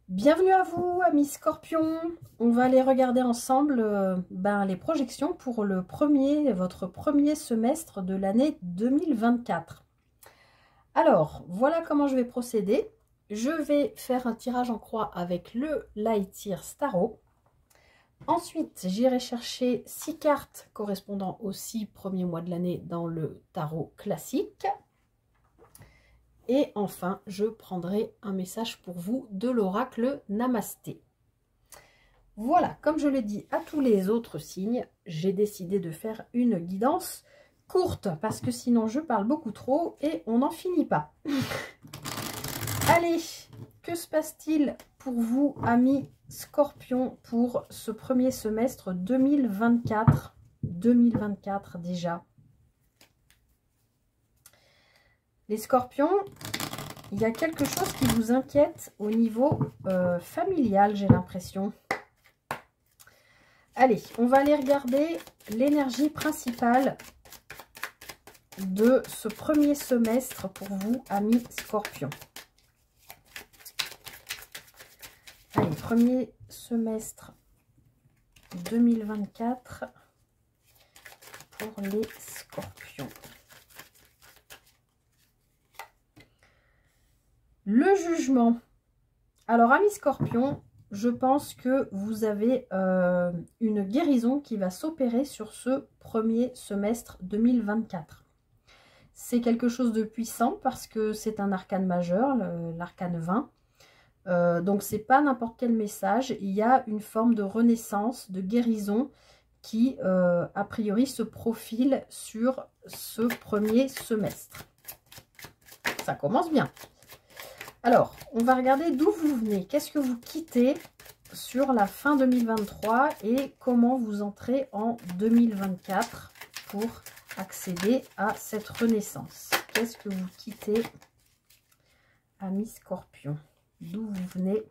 Bienvenue à vous, amis Scorpions. On va aller regarder ensemble les projections pour votre premier semestre de l'année 2024. Alors, voilà comment je vais procéder. Je vais faire un tirage en croix avec le Light-Year Tarot. Ensuite, j'irai chercher 6 cartes correspondant aux 6 premiers mois de l'année dans le tarot classique. Et enfin, je prendrai un message pour vous de l'oracle Namasté. Voilà, comme je l'ai dit à tous les autres signes, j'ai décidé de faire une guidance courte parce que sinon je parle beaucoup trop et on n'en finit pas. Allez, que se passe-t-il pour vous, amis Scorpions, pour ce premier semestre 2024 déjà. Les Scorpions, il y a quelque chose qui vous inquiète au niveau familial, j'ai l'impression. Allez, on va aller regarder l'énergie principale de ce premier semestre pour vous, amis Scorpions. Allez, premier semestre 2024 pour les Scorpions. Le jugement. Alors, amis Scorpions, je pense que vous avez une guérison qui va s'opérer sur ce premier semestre 2024. C'est quelque chose de puissant parce que c'est un arcane majeur, l'arcane 20. Donc, c'est pas n'importe quel message. Il y a une forme de renaissance, de guérison qui, a priori, se profile sur ce premier semestre. Ça commence bien. Alors, on va regarder d'où vous venez. Qu'est-ce que vous quittez sur la fin 2023 et comment vous entrez en 2024 pour accéder à cette renaissance. Qu'est-ce que vous quittez, amis Scorpions? D'où vous venez?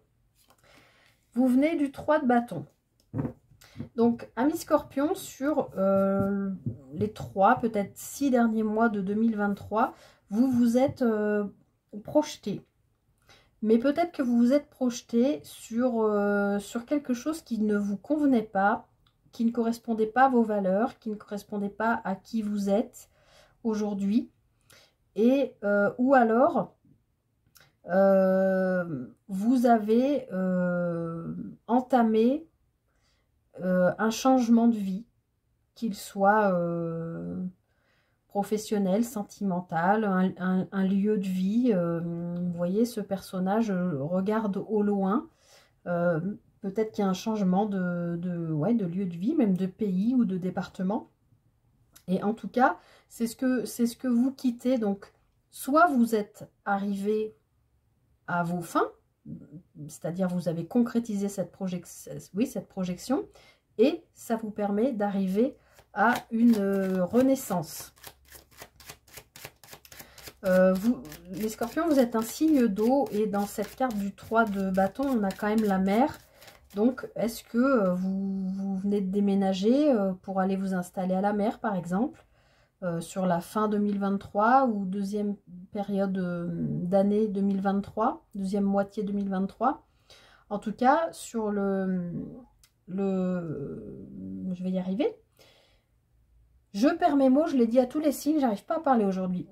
Vous venez du 3 de bâton. Donc, amis Scorpions, sur les 3, peut-être 6 derniers mois de 2023, vous vous êtes projeté. Mais peut-être que vous vous êtes projeté sur quelque chose qui ne vous convenait pas, qui ne correspondait pas à vos valeurs, qui ne correspondait pas à qui vous êtes aujourd'hui. Et ou alors, vous avez entamé un changement de vie, qu'il soit professionnel, sentimental, un lieu de vie. Vous voyez, ce personnage regarde au loin. Peut-être qu'il y a un changement de lieu de vie, même de pays ou de département. Et en tout cas, c'est ce que vous quittez. Donc, soit vous êtes arrivé à vos fins, c'est-à-dire vous avez concrétisé cette projection, et ça vous permet d'arriver à une renaissance. Les Scorpions, vous êtes un signe d'eau et dans cette carte du 3 de bâton, on a quand même la mer. Donc, est-ce que vous venez de déménager pour aller vous installer à la mer, par exemple, sur la fin 2023 ou deuxième période d'année 2023, deuxième moitié 2023. En tout cas, sur je vais y arriver. Je perds mes mots, je l'ai dit à tous les signes, j'arrive pas à parler aujourd'hui.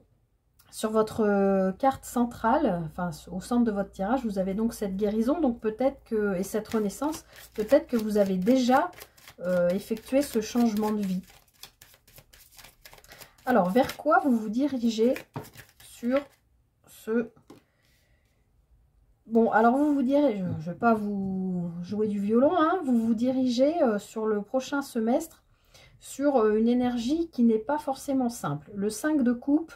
Sur votre carte centrale, enfin au centre de votre tirage, vous avez donc cette guérison, donc peut-être que, et cette renaissance, peut-être que vous avez déjà effectué ce changement de vie. Alors, vers quoi vous vous dirigez sur ce... Bon, alors vous vous dirigez, je ne vais pas vous jouer du violon, hein, vous vous dirigez sur le prochain semestre sur une énergie qui n'est pas forcément simple. Le 5 de coupe,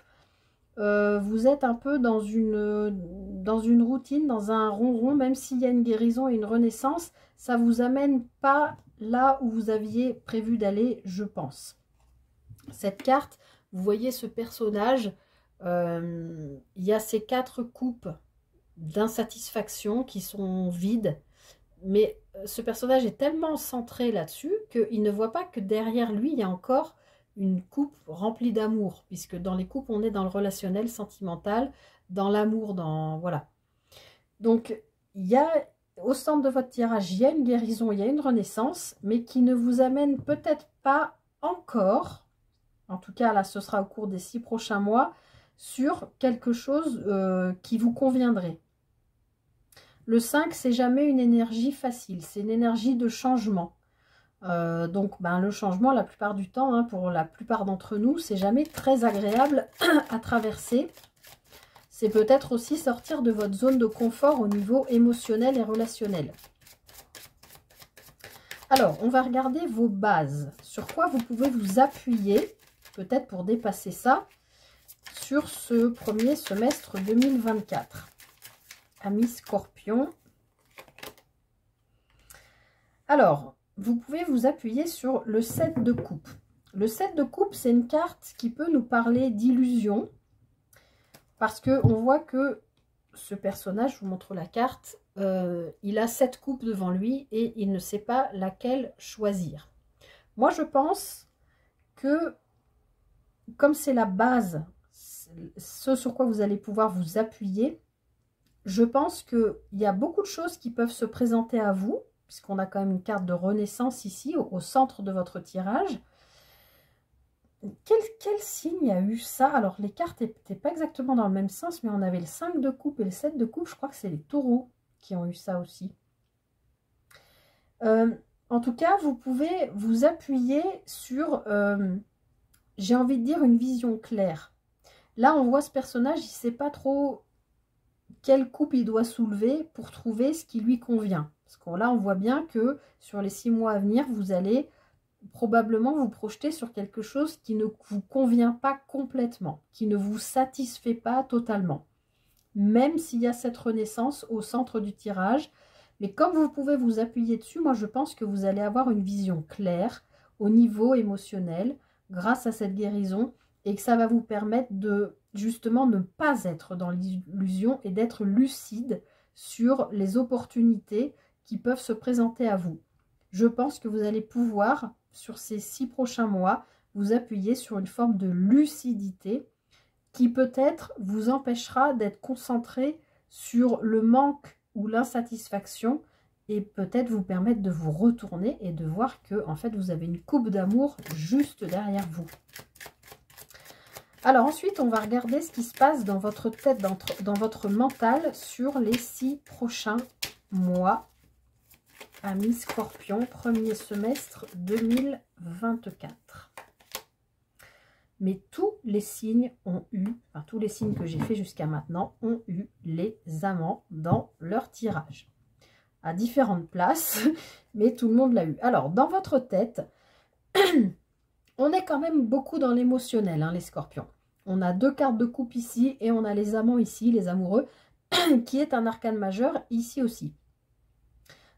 vous êtes un peu dans une routine, dans un ronron, même s'il y a une guérison et une renaissance, ça ne vous amène pas là où vous aviez prévu d'aller, je pense. Cette carte, vous voyez ce personnage, il y a ces 4 coupes d'insatisfaction qui sont vides, mais ce personnage est tellement centré là-dessus qu'il ne voit pas que derrière lui, il y a encore une coupe remplie d'amour, puisque dans les coupes, on est dans le relationnel, sentimental, dans l'amour, dans... Voilà. Donc, il y a au centre de votre tirage, il y a une guérison, il y a une renaissance, mais qui ne vous amène peut-être pas encore, en tout cas là ce sera au cours des 6 prochains mois, sur quelque chose qui vous conviendrait. Le 5, c'est jamais une énergie facile, c'est une énergie de changement. Donc le changement, la plupart du temps, hein, pour la plupart d'entre nous, c'est jamais très agréable à traverser. C'est peut-être aussi sortir de votre zone de confort au niveau émotionnel et relationnel. Alors, on va regarder vos bases. Sur quoi vous pouvez vous appuyer, peut-être pour dépasser ça, sur ce premier semestre 2024. Amis Scorpion. Alors, vous pouvez vous appuyer sur le 7 de coupe. Le 7 de coupe, c'est une carte qui peut nous parler d'illusion. Parce qu'on voit que ce personnage, je vous montre la carte, il a 7 coupes devant lui et il ne sait pas laquelle choisir. Moi, je pense que, comme c'est la base, ce sur quoi vous allez pouvoir vous appuyer, je pense qu'il y a beaucoup de choses qui peuvent se présenter à vous, puisqu'on a quand même une carte de renaissance ici, au centre de votre tirage. Quel signe a eu ça? Alors, les cartes n'étaient pas exactement dans le même sens, mais on avait le 5 de coupe et le 7 de coupe. Je crois que c'est les taureaux qui ont eu ça aussi. En tout cas, vous pouvez vous appuyer sur, j'ai envie de dire, une vision claire. Là, on voit ce personnage, il ne sait pas trop quelle coupe il doit soulever pour trouver ce qui lui convient. Parce que là, on voit bien que sur les 6 mois à venir, vous allez probablement vous projeter sur quelque chose qui ne vous convient pas complètement, qui ne vous satisfait pas totalement. Même s'il y a cette renaissance au centre du tirage. Mais comme vous pouvez vous appuyer dessus, moi je pense que vous allez avoir une vision claire au niveau émotionnel grâce à cette guérison et que ça va vous permettre de justement ne pas être dans l'illusion et d'être lucide sur les opportunités qui peuvent se présenter à vous. Je pense que vous allez pouvoir, sur ces 6 prochains mois, vous appuyer sur une forme de lucidité qui peut-être vous empêchera d'être concentré sur le manque ou l'insatisfaction et peut-être vous permettre de vous retourner et de voir que en fait vous avez une coupe d'amour juste derrière vous. Alors ensuite, on va regarder ce qui se passe dans votre tête, dans votre mental sur les 6 prochains mois. Amis Scorpion, premier semestre 2024. Mais tous les signes ont eu, enfin tous les signes que j'ai fait jusqu'à maintenant, ont eu les amants dans leur tirage. À différentes places, mais tout le monde l'a eu. Alors, dans votre tête, on est quand même beaucoup dans l'émotionnel, hein, les Scorpions. On a 2 cartes de coupe ici et on a les amants ici, les amoureux, qui est un arcane majeur ici aussi.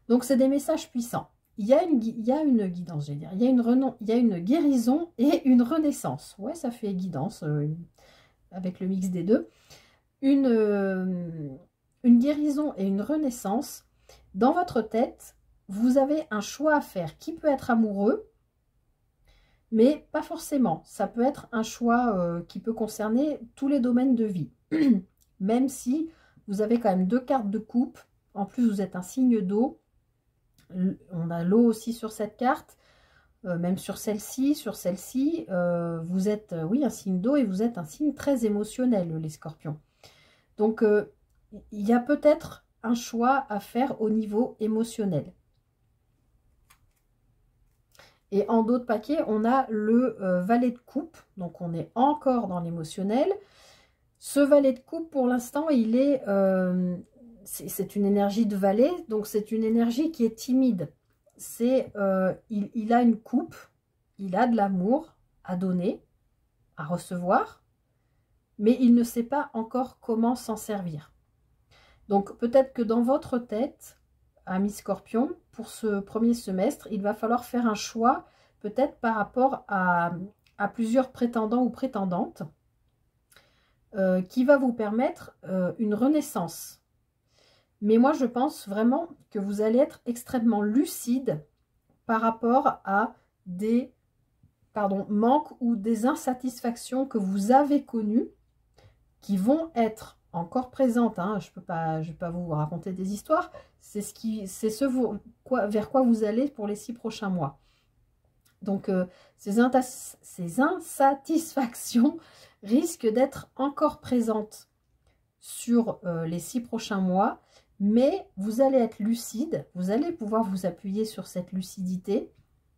Donc, c'est des messages puissants. Il y a une guidance, je vais dire. Il y a une guérison et une renaissance. Ouais, ça fait guidance avec le mix des deux. Une guérison et une renaissance. Dans votre tête, vous avez un choix à faire qui peut être amoureux, mais pas forcément. Ça peut être un choix qui peut concerner tous les domaines de vie. Même si vous avez quand même 2 cartes de coupe. En plus, vous êtes un signe d'eau. On a l'eau aussi sur cette carte, même sur celle-ci, vous êtes, oui, un signe d'eau et vous êtes un signe très émotionnel, les Scorpions. Donc, il y a peut-être un choix à faire au niveau émotionnel. Et en dos de paquet, on a le valet de coupe, donc on est encore dans l'émotionnel. Ce valet de coupe, pour l'instant, il est... c'est une énergie de valet, donc c'est une énergie qui est timide. Il a une coupe, il a de l'amour à donner, à recevoir, mais il ne sait pas encore comment s'en servir. Donc peut-être que dans votre tête, amis Scorpion, pour ce premier semestre, il va falloir faire un choix, peut-être par rapport à plusieurs prétendants ou prétendantes, qui va vous permettre une renaissance. Mais moi, je pense vraiment que vous allez être extrêmement lucide par rapport à des manques ou des insatisfactions que vous avez connues, qui vont être encore présente, hein, je vais pas vous raconter des histoires, c'est vers quoi vous allez pour les 6 prochains mois. Donc, ces insatisfactions risquent d'être encore présentes sur les 6 prochains mois, mais vous allez être lucide, vous allez pouvoir vous appuyer sur cette lucidité,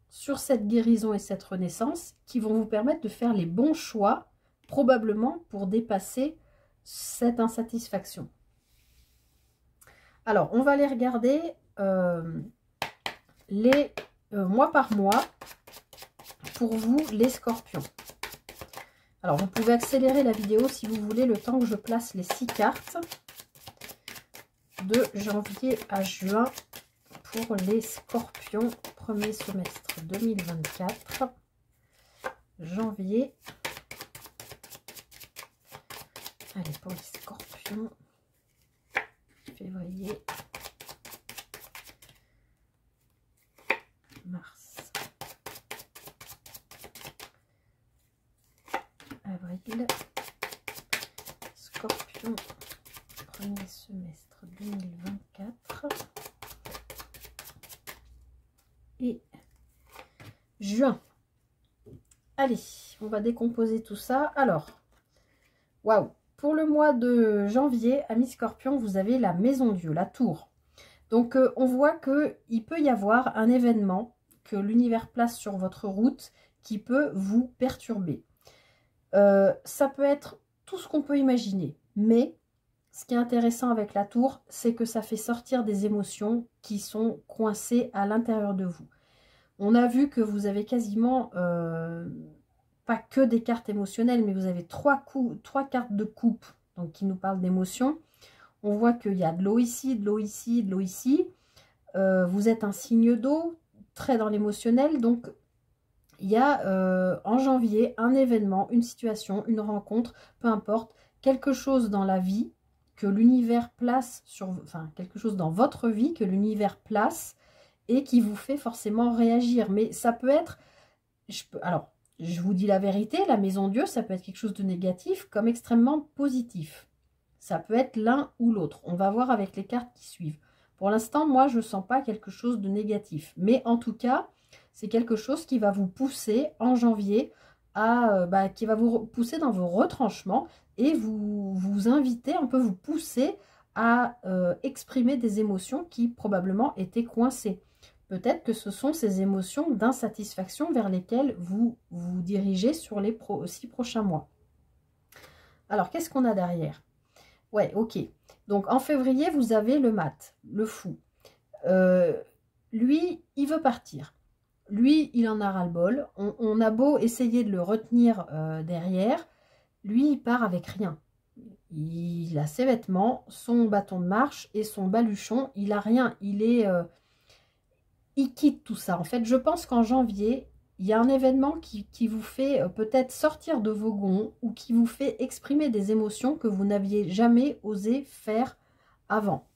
sur cette guérison et cette renaissance qui vont vous permettre de faire les bons choix, probablement pour dépasser cette insatisfaction. Alors, on va aller regarder les mois par mois pour vous, les scorpions. Alors, vous pouvez accélérer la vidéo si vous voulez, le temps que je place les 6 cartes de janvier à juin pour les scorpions, premier semestre 2024. Janvier. Allez, pour les scorpions, février, mars, avril, scorpion, premier semestre 2024 et juin. Allez, on va décomposer tout ça. Alors, waouh! Pour le mois de janvier, amis scorpions, vous avez la maison Dieu, la tour. Donc, on voit qu'il peut y avoir un événement que l'univers place sur votre route qui peut vous perturber. Ça peut être tout ce qu'on peut imaginer. Mais, ce qui est intéressant avec la tour, c'est que ça fait sortir des émotions qui sont coincées à l'intérieur de vous. On a vu que vous avez quasiment... pas que des cartes émotionnelles, mais vous avez trois cartes de coupe, donc qui nous parlent d'émotions. On voit qu'il y a de l'eau ici, de l'eau ici, de l'eau ici. Vous êtes un signe d'eau, très dans l'émotionnel. Donc, il y a en janvier un événement, une situation, une rencontre, peu importe, quelque chose dans la vie que l'univers place sur... Enfin, quelque chose dans votre vie que l'univers place et qui vous fait forcément réagir. Mais ça peut être... Alors, je vous dis la vérité, la maison Dieu, ça peut être quelque chose de négatif comme extrêmement positif. Ça peut être l'un ou l'autre. On va voir avec les cartes qui suivent. Pour l'instant, moi, je ne sens pas quelque chose de négatif. Mais en tout cas, c'est quelque chose qui va vous pousser en janvier, qui va vous pousser dans vos retranchements et vous inviter, un peu vous pousser à exprimer des émotions qui probablement étaient coincées. Peut-être que ce sont ces émotions d'insatisfaction vers lesquelles vous vous dirigez sur les 6 prochains mois. Alors, qu'est-ce qu'on a derrière? Ouais, ok. Donc, en février, vous avez le mat, le fou. Lui, il veut partir. Lui, il en a ras-le-bol. On a beau essayer de le retenir derrière. Lui, il part avec rien. Il a ses vêtements, son bâton de marche et son baluchon. Il a rien. Il quitte tout ça. En fait, je pense qu'en janvier, il y a un événement qui vous fait peut-être sortir de vos gonds ou qui vous fait exprimer des émotions que vous n'aviez jamais osé faire avant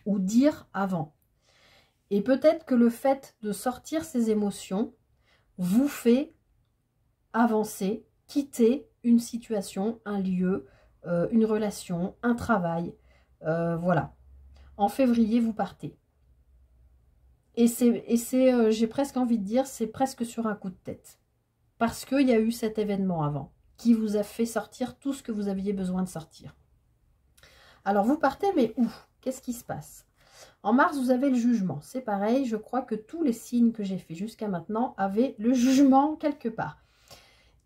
ou dire avant. Et peut-être que le fait de sortir ces émotions vous fait avancer, quitter une situation, un lieu, une relation, un travail. Voilà. En février, vous partez. Et j'ai presque envie de dire, c'est presque sur un coup de tête. Parce qu'il y a eu cet événement avant, qui vous a fait sortir tout ce que vous aviez besoin de sortir. Alors, vous partez, mais où? Qu'est-ce qui se passe? En mars, vous avez le jugement. C'est pareil, je crois que tous les signes que j'ai fait jusqu'à maintenant avaient le jugement quelque part.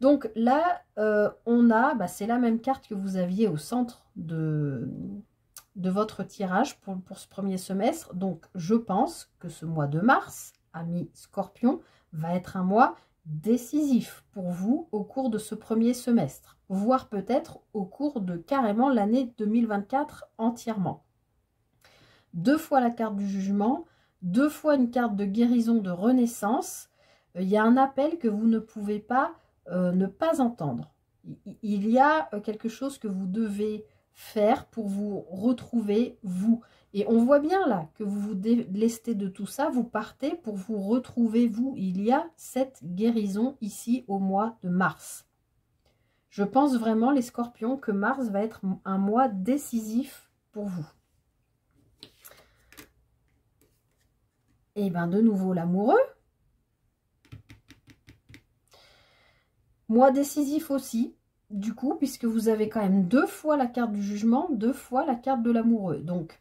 Donc là, on a, c'est la même carte que vous aviez au centre de votre tirage pour ce premier semestre. Donc, je pense que ce mois de mars, amis Scorpion, va être un mois décisif pour vous au cours de ce premier semestre, voire peut-être au cours de carrément l'année 2024 entièrement. 2 fois la carte du jugement, 2 fois une carte de guérison, de renaissance. Il y a un appel que vous ne pouvez pas ne pas entendre. Il y a quelque chose que vous devez faire pour vous retrouver vous. Et on voit bien là que vous vous délestez de tout ça, vous partez pour vous retrouver vous. Il y a cette guérison ici au mois de mars. Je pense vraiment, les scorpions, que Mars va être un mois décisif pour vous. Et bien, de nouveau, l'amoureux. Mois décisif aussi, du coup, puisque vous avez quand même 2 fois la carte du jugement, 2 fois la carte de l'amoureux. Donc,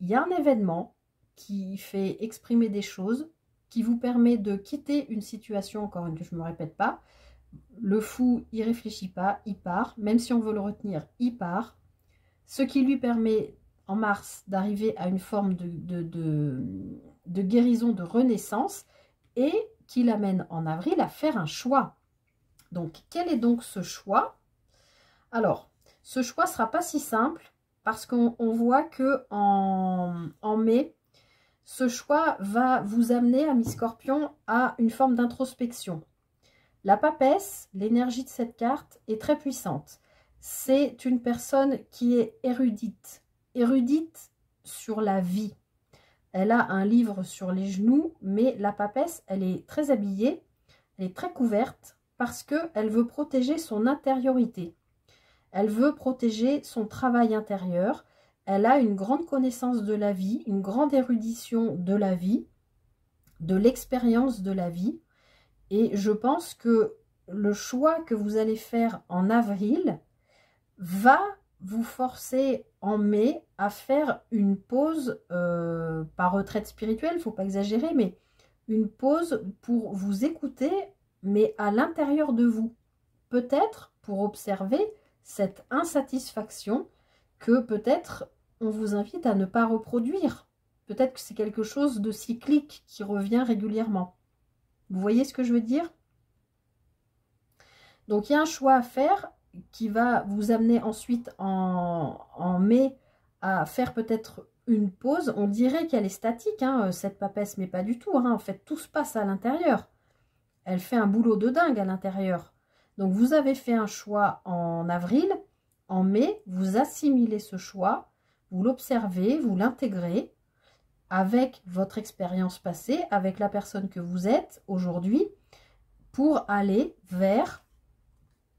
il y a un événement qui fait exprimer des choses, qui vous permet de quitter une situation, encore une fois, je ne me répète pas. Le fou, il réfléchit pas, il part. Même si on veut le retenir, il part. Ce qui lui permet, en mars, d'arriver à une forme de guérison, de renaissance, et qui l'amène en avril à faire un choix. Donc, quel est donc ce choix? Alors, ce choix ne sera pas si simple, parce qu'on voit que en mai, ce choix va vous amener, amis scorpions, à une forme d'introspection. La papesse, l'énergie de cette carte est très puissante. C'est une personne qui est érudite. Érudite sur la vie. Elle a un livre sur les genoux, mais la papesse, elle est très habillée, elle est très couverte, parce qu'elle veut protéger son intériorité. Elle veut protéger son travail intérieur. Elle a une grande connaissance de la vie, une grande érudition de la vie, de l'expérience de la vie. Et je pense que le choix que vous allez faire en avril va vous forcer en mai à faire une pause, pas retraite spirituelle, il ne faut pas exagérer, mais une pause pour vous écouter, mais à l'intérieur de vous. Peut-être pour observer cette insatisfaction que peut-être on vous invite à ne pas reproduire. Peut-être que c'est quelque chose de cyclique qui revient régulièrement. Vous voyez ce que je veux dire? Donc, il y a un choix à faire qui va vous amener ensuite en mai à faire peut-être une pause. On dirait qu'elle est statique, hein, cette papesse, mais pas du tout. Hein. En fait, tout se passe à l'intérieur. Elle fait un boulot de dingue à l'intérieur. Donc, vous avez fait un choix en avril. En mai, vous assimilez ce choix, vous l'observez, vous l'intégrez avec votre expérience passée, avec la personne que vous êtes aujourd'hui, pour aller vers,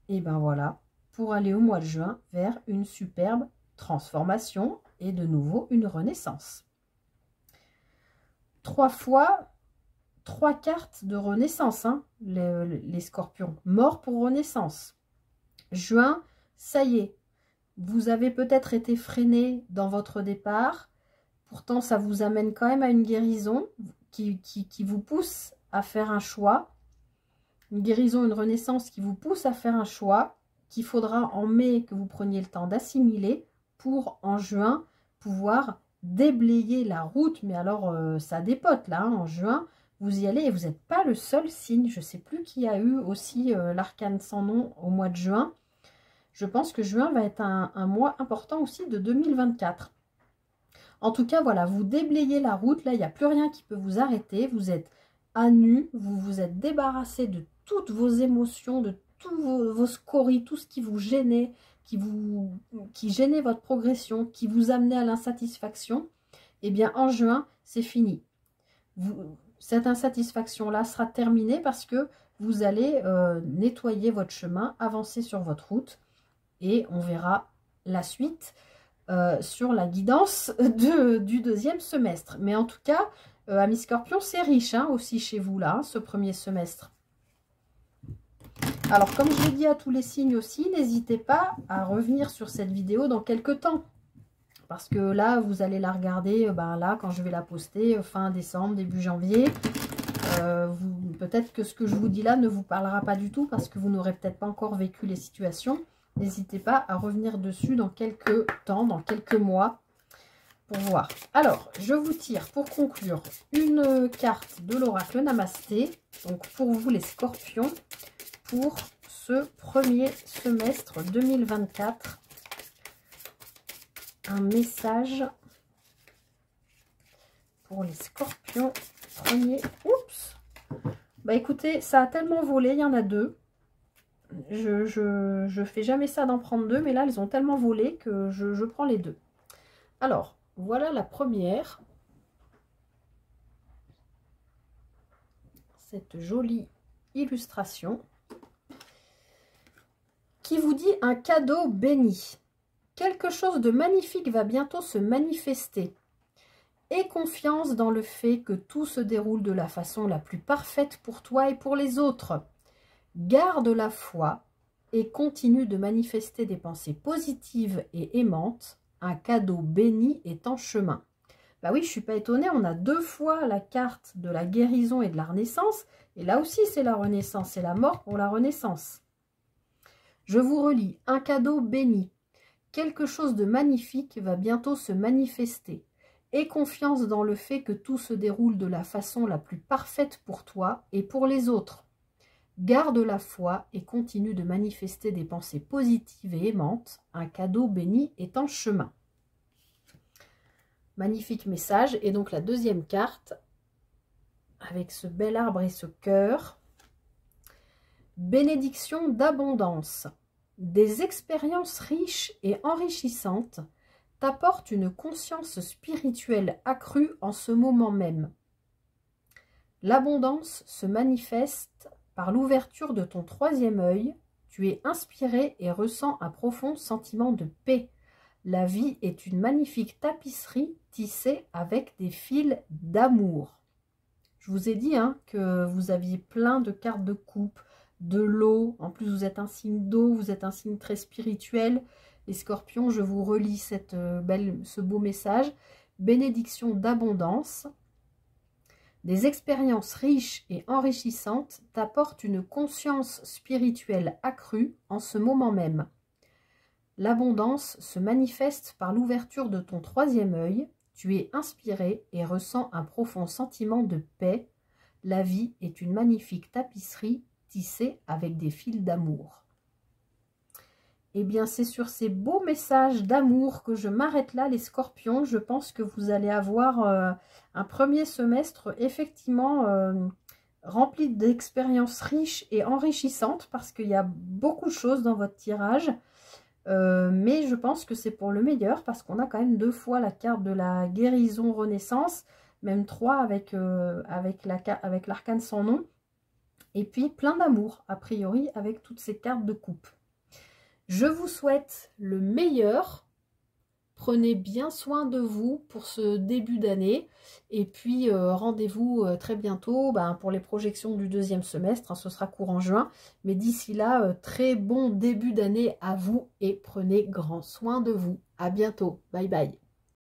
et ben voilà, pour aller au mois de juin vers une superbe transformation et de nouveau une renaissance. 3 fois, 3 cartes de renaissance, hein, les scorpions. Mort pour renaissance. Juin, ça y est, vous avez peut-être été freiné dans votre départ. Pourtant, ça vous amène quand même à une guérison qui vous pousse à faire un choix. Une guérison, une renaissance qui vous pousse à faire un choix qu'il faudra en mai que vous preniez le temps d'assimiler pour en juin pouvoir déblayer la route. Mais alors, ça dépote là, hein, en juin, vous y allez et vous n'êtes pas le seul signe. Je ne sais plus qui a eu aussi l'arcane sans nom au mois de juin. Je pense que juin va être un mois important aussi de 2024. En tout cas, voilà, vous déblayez la route. Là, il n'y a plus rien qui peut vous arrêter. Vous êtes à nu. Vous vous êtes débarrassé de toutes vos émotions, de tous vos scories, tout ce qui vous gênait, qui gênait votre progression, qui vous amenait à l'insatisfaction. Eh bien, en juin, c'est fini. Cette insatisfaction-là sera terminée parce que vous allez nettoyer votre chemin, avancer sur votre route. Et on verra la suite sur la guidance du deuxième semestre. Mais en tout cas, amis scorpions, c'est riche hein, aussi chez vous là, hein, ce premier semestre. Alors, comme je l'ai dit à tous les signes aussi, n'hésitez pas à revenir sur cette vidéo dans quelques temps. Parce que là, vous allez la regarder là, quand je vais la poster, fin décembre, début janvier. Peut-être que ce que je vous dis là ne vous parlera pas du tout parce que vous n'aurez peut-être pas encore vécu les situations. N'hésitez pas à revenir dessus dans quelques temps, dans quelques mois, pour voir. Alors, je vous tire pour conclure une carte de l'oracle Namasté. Donc, pour vous les scorpions, pour ce premier semestre 2024. Un message pour les scorpions. Premier. Oups. Bah écoutez, ça a tellement volé, il y en a 2. Je fais jamais ça d'en prendre 2, mais là, elles ont tellement volé que je prends les 2. Alors, voilà la première. Cette jolie illustration. qui vous dit un cadeau béni. Quelque chose de magnifique va bientôt se manifester. Aie confiance dans le fait que tout se déroule de la façon la plus parfaite pour toi et pour les autres. Garde la foi et continue de manifester des pensées positives et aimantes. Un cadeau béni est en chemin. Bah oui, je ne suis pas étonnée, on a 2 fois la carte de la guérison et de la renaissance. Et là aussi, c'est la renaissance, c'est la mort pour la renaissance. Je vous relis, un cadeau béni. Quelque chose de magnifique va bientôt se manifester. Aie confiance dans le fait que tout se déroule de la façon la plus parfaite pour toi et pour les autres. Garde la foi et continue de manifester des pensées positives et aimantes. Un cadeau béni est en chemin. Magnifique message. Et donc la deuxième carte, avec ce bel arbre et ce cœur. Bénédiction d'abondance. Des expériences riches et enrichissantes t'apportent une conscience spirituelle accrue en ce moment même. L'abondance se manifeste par l'ouverture de ton 3e œil. Tu es inspiré et ressens un profond sentiment de paix. La vie est une magnifique tapisserie tissée avec des fils d'amour. Je vous ai dit que vous aviez plein de cartes de coupe, de l'eau. En plus, vous êtes un signe d'eau, vous êtes un signe très spirituel. Les scorpions, je vous relis ce beau message. Bénédiction d'abondance. Des expériences riches et enrichissantes t'apportent une conscience spirituelle accrue en ce moment même. L'abondance se manifeste par l'ouverture de ton 3e œil. Tu es inspiré et ressens un profond sentiment de paix. La vie est une magnifique tapisserie tissée avec des fils d'amour. Eh bien, c'est sur ces beaux messages d'amour que je m'arrête là, les scorpions. Je pense que vous allez avoir un premier semestre effectivement rempli d'expériences riches et enrichissantes parce qu'il y a beaucoup de choses dans votre tirage. Mais je pense que c'est pour le meilleur parce qu'on a quand même 2 fois la carte de la guérison renaissance, même 3 avec l'arcane sans nom, et puis plein d'amour a priori avec toutes ces cartes de coupe. Je vous souhaite le meilleur, prenez bien soin de vous pour ce début d'année et puis rendez-vous très bientôt pour les projections du 2e semestre, ce sera courant juin, mais d'ici là, très bon début d'année à vous et prenez grand soin de vous. À bientôt, bye bye.